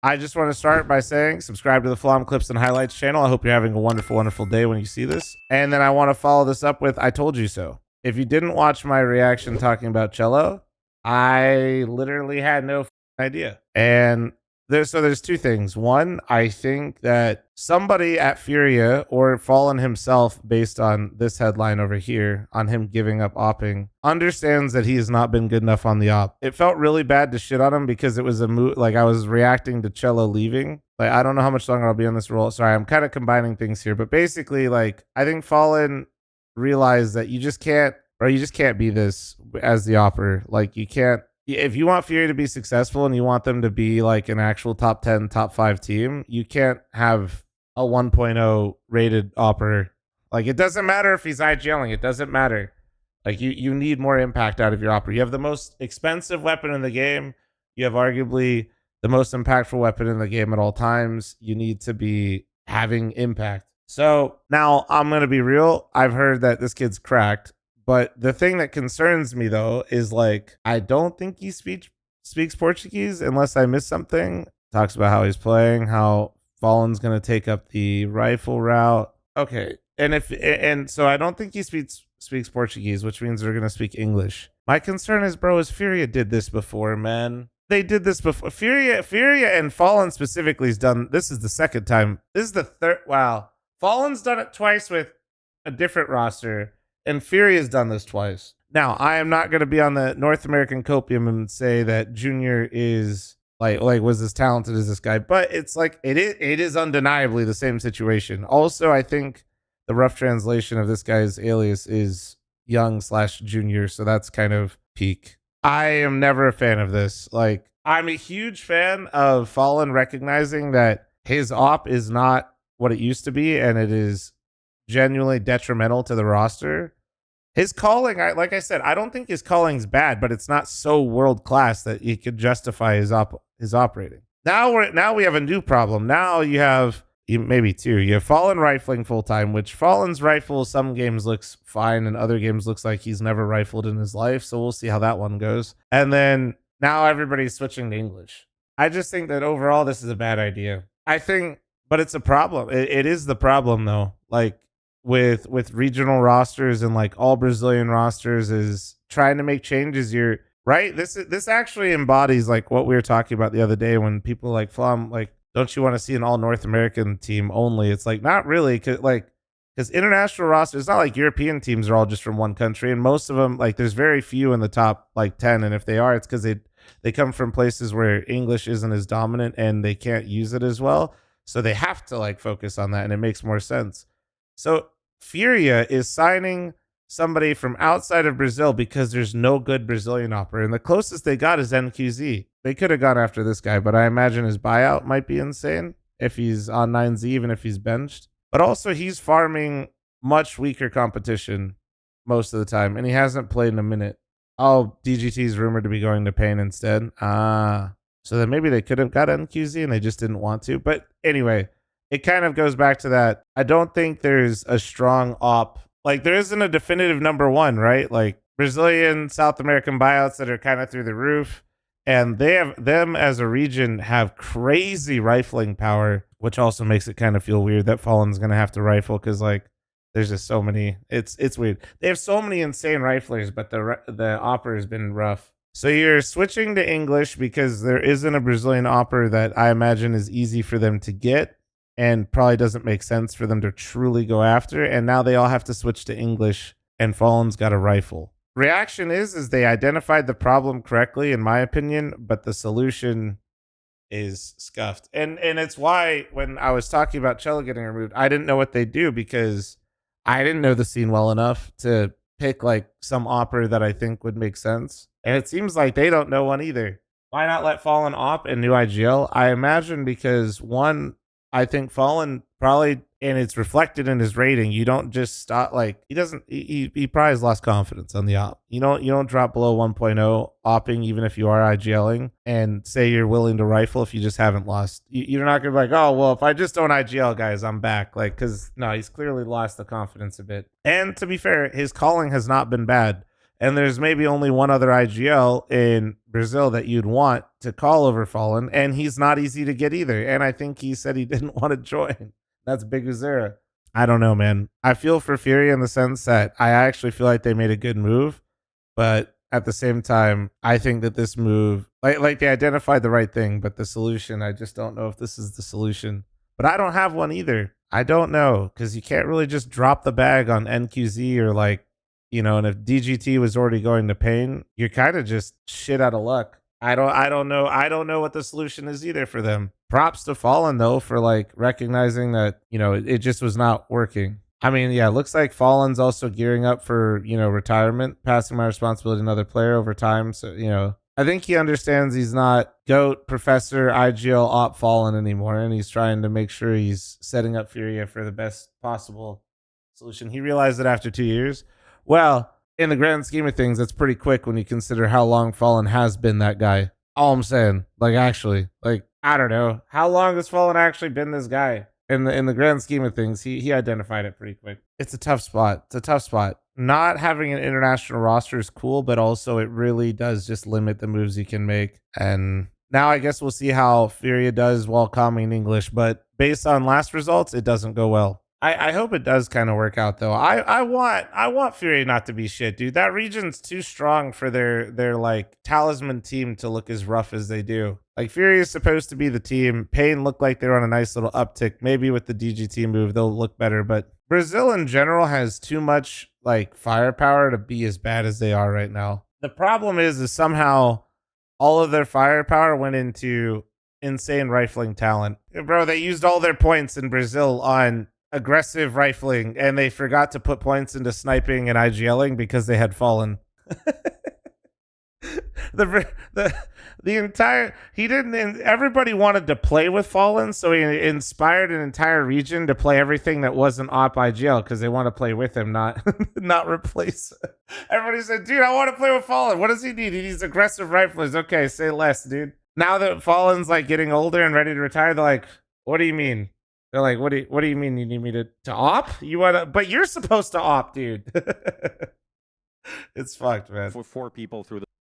I just want to start by saying subscribe to the fl0m Clips and Highlights channel. I hope you're having a wonderful, wonderful day when you see this. And then I want to follow this up with I told you so. If you didn't watch my reaction talking about cello, I literally had no idea. And there's two things. One, I think that somebody at FURIA or FalleN himself, based on this headline over here, on him giving up AWPing, understands that he has not been good enough on the AWP. It felt really bad to shit on him because it was a like I was reacting to cello leaving. Like, I don't know how much longer I'll be on this role. Sorry, I'm kind of combining things here, but basically, like, I think FalleN realized that you just can't be this as the AWPer. Like, you can't. If you want FURIA to be successful and you want them to be like an actual top 10, top 5 team, you can't have a 1.0 rated AWPer. Like, it doesn't matter if he's IGLing. It doesn't matter. Like, you need more impact out of your AWPer. You have the most expensive weapon in the game. You have arguably the most impactful weapon in the game at all times. You need to be having impact. So now I'm going to be real. I've heard that this kid's cracked. But the thing that concerns me, though, is like, I don't think he speaks Portuguese unless I miss something. Talks about how he's playing, how FalleN's going to take up the rifle route. Okay. And so I don't think he speaks Portuguese, which means they're going to speak English. My concern is, bro, is FURIA did this before, man. They did this before. FURIA and FalleN specifically has done, this is the second time. This is the third. Wow. FalleN's done it twice with a different roster. And FURIA has done this twice. Now, I am not going to be on the North American copium and say that Junior is like was as talented as this guy, but it's like it is undeniably the same situation. Also, I think the rough translation of this guy's alias is young/junior, so that's kind of peak. I am never a fan of this. Like, I'm a huge fan of FalleN recognizing that his AWP is not what it used to be, and it is genuinely detrimental to the roster. His calling, like I said, I don't think his calling's bad, but it's not so world class that he could justify his operating. Now we have a new problem. Now you have maybe two. You have FalleN rifling full time, which FalleN's rifle some games looks fine, and other games looks like he's never rifled in his life. So we'll see how that one goes. And then now everybody's switching to English. I just think that overall this is a bad idea. I think, but it's a problem. It is the problem though. Like, with regional rosters and like all Brazilian rosters is trying to make changes. You're right. This actually embodies like what we were talking about the other day when people like fl0m, like, don't you want to see an all North American team only? It's like, not really. Cause international rosters, it's not like European teams are all just from one country. And most of them, like, there's very few in the top like 10. And if they are, it's because they come from places where English isn't as dominant and they can't use it as well. So they have to like focus on that. And it makes more sense. So FURIA is signing somebody from outside of Brazil because there's no good Brazilian AWPer. And the closest they got is NQZ. They could have gone after this guy, but I imagine his buyout might be insane if he's on 9Z, even if he's benched. But also, he's farming much weaker competition most of the time, and he hasn't played in a minute. Oh, DGT's rumored to be going to Pain instead. So then maybe they could have got NQZ and they just didn't want to. But anyway, it kind of goes back to that. I don't think there's a strong AWP. Like, there isn't a definitive number one, right? Like, Brazilian, South American buyouts that are kind of through the roof. And them as a region have crazy rifling power, which also makes it kind of feel weird that FalleN's going to have to rifle because, like, there's just so many. It's weird. They have so many insane riflers, but the AWPer has been rough. So you're switching to English because there isn't a Brazilian AWPer that I imagine is easy for them to get and probably doesn't make sense for them to truly go after. And now they all have to switch to English, and FalleN's got a rifle. Reaction is they identified the problem correctly, in my opinion, but the solution is scuffed. And it's why when I was talking about cello getting removed, I didn't know what they do because I didn't know the scene well enough to pick like some AWPer that I think would make sense. And it seems like they don't know one either. Why not let FalleN AWP and new IGL? I imagine because one, I think FalleN probably, and it's reflected in his rating. You don't just stop, like, he probably has lost confidence on the AWP. You don't drop below 1.0 AWPing, even if you are IGLing, and say you're willing to rifle if you just haven't lost. You're not going to be like, oh, well, if I just don't IGL, guys, I'm back. Like, because, no, he's clearly lost the confidence a bit. And to be fair, his calling has not been bad. And there's maybe only one other IGL in Brazil that you'd want to call over FalleN, and he's not easy to get either. And I think he said he didn't want to join. That's Big Uzera. I don't know, man. I feel for FURIA in the sense that I actually feel like they made a good move, but at the same time, I think that this move, like they identified the right thing, but the solution, I just don't know if this is the solution. But I don't have one either. I don't know, because you can't really just drop the bag on NQZ or like, you know, and if DGT was already going to pain, you're kind of just shit out of luck. I don't know. I don't know what the solution is either for them. Props to FalleN though for like recognizing that, you know, it just was not working. I mean, yeah, it looks like FalleN's also gearing up for, you know, retirement, passing my responsibility to another player over time. So, you know, I think he understands he's not GOAT, Professor, IGL, Op FalleN anymore, and he's trying to make sure he's setting up FURIA for the best possible solution. He realized it after 2 years. Well, in the grand scheme of things, that's pretty quick when you consider how long FalleN has been that guy. All I'm saying, like actually, like I don't know, how long has FalleN actually been this guy? In the grand scheme of things, he identified it pretty quick. It's a tough spot. It's a tough spot. Not having an international roster is cool, but also it really does just limit the moves you can make. And now I guess we'll see how FURIA does while calming English, but based on last results, it doesn't go well. I hope it does kind of work out though. I want FURIA not to be shit, dude. That region's too strong for their like talisman team to look as rough as they do. Like FURIA is supposed to be the team. Pain looked like they're on a nice little uptick. Maybe with the DGT move they'll look better, but Brazil in general has too much like firepower to be as bad as they are right now. The problem is somehow all of their firepower went into insane rifling talent. Bro, they used all their points in Brazil on aggressive rifling, and they forgot to put points into sniping and IGLing because they had FalleN. the entire everybody wanted to play with FalleN, so he inspired an entire region to play everything that wasn't op IGL because they want to play with him, not not replace. Everybody said, dude, I want to play with FalleN. What does he need? He needs aggressive riflers. Okay, say less, dude. Now that FalleN's like getting older and ready to retire, they're like, what do you mean? They're like, what do you mean you need me to op? You wanna, but you're supposed to op, dude. It's fucked, man. For 4 people through the